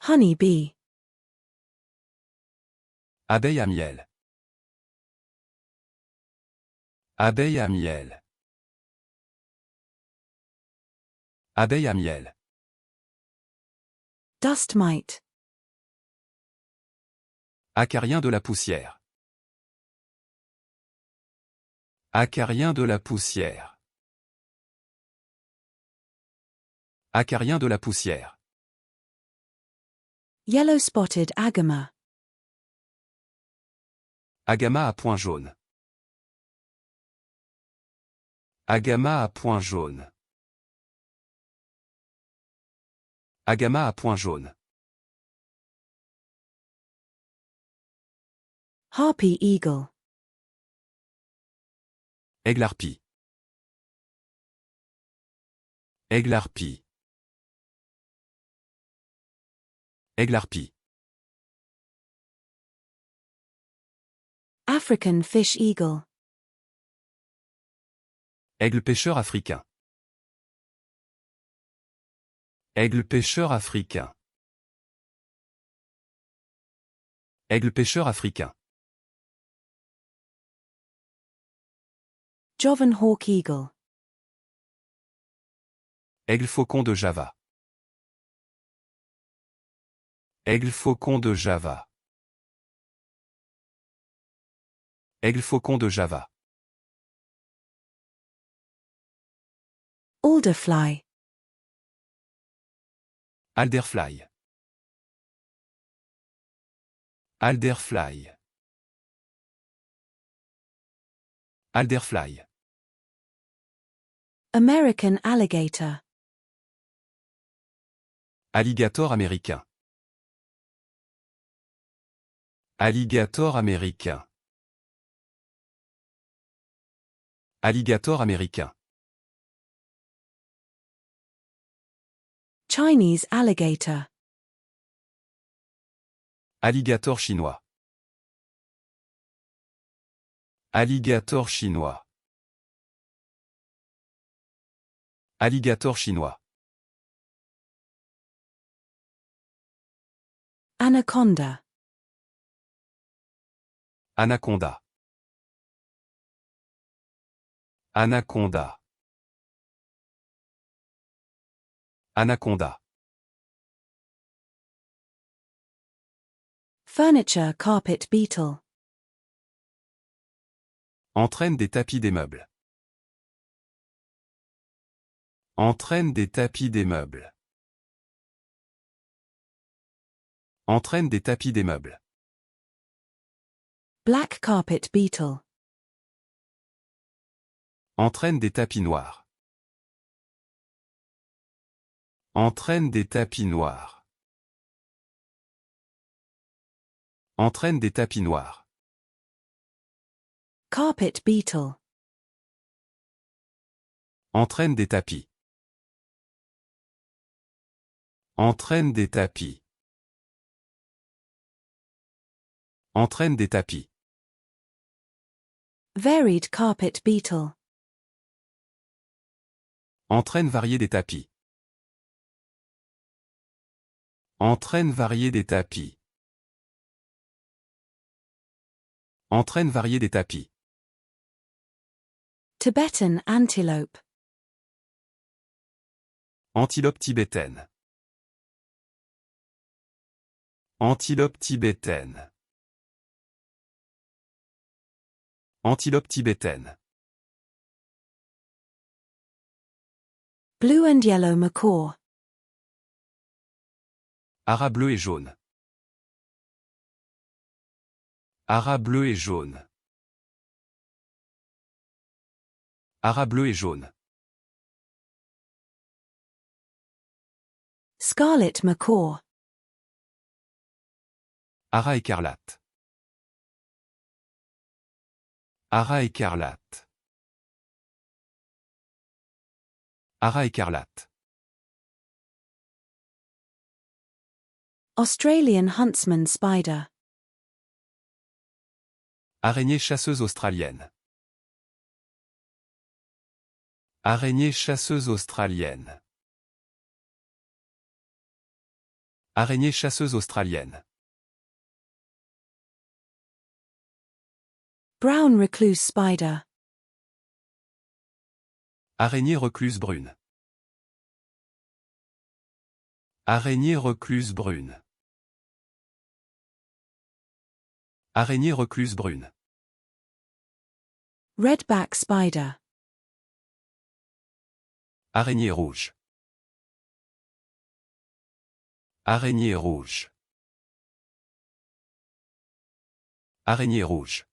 Honey bee. Abeille à miel. Abeille à miel. Abeille à miel. Dust mite. Acarien de la poussière. Acarien de la poussière. Acarien de la poussière. Yellow spotted agama. Agama à point jaune. Agama à point jaune. Agama à point jaune. Harpy eagle. Aigle harpie. Aigle harpie. Aigle harpie. African fish eagle. Aigle pêcheur africain. Aigle pêcheur africain. Aigle pêcheur africain. Jovan hawk eagle. Aigle faucon de Java. Aigle faucon de Java. Aigle faucon de Java. Alderfly. Alderfly. Alderfly. Alderfly. American alligator. Alligator américain. Alligator américain. Alligator américain. Chinese alligator. Alligator chinois. Alligator chinois. Alligator chinois. Anaconda. Anaconda. Anaconda. Anaconda. Furniture carpet beetle. Entraîne des tapis des meubles. Entraîne des tapis des meubles. Entraîne des tapis des meubles. Black carpet beetle. Entraîne des tapis noirs. Entraîne des tapis noirs. Entraîne des tapis noirs. Carpet beetle. Entraîne des tapis. Entraîne des tapis. Entraîne des tapis. Varied carpet beetle. Entraîne variée des tapis. Entraîne variée des tapis. Entraîne variée des tapis. Tibetan antelope. Antilope tibétaine. Antilope tibétaine. Antilope tibétaine. Blue and yellow macaw. Haras bleu et jaune. Haras bleu et jaune. Haras bleu et jaune. Scarlet macaw. Haras écarlate. Haras écarlate. Haras écarlate. Australian huntsman spider. Araignée chasseuse australienne. Araignée chasseuse australienne. Araignée chasseuse australienne. Brown recluse spider. Araignée recluse brune. Araignée recluse brune. Araignée recluse brune. Redback spider. Araignée rouge. Araignée rouge. Araignée rouge.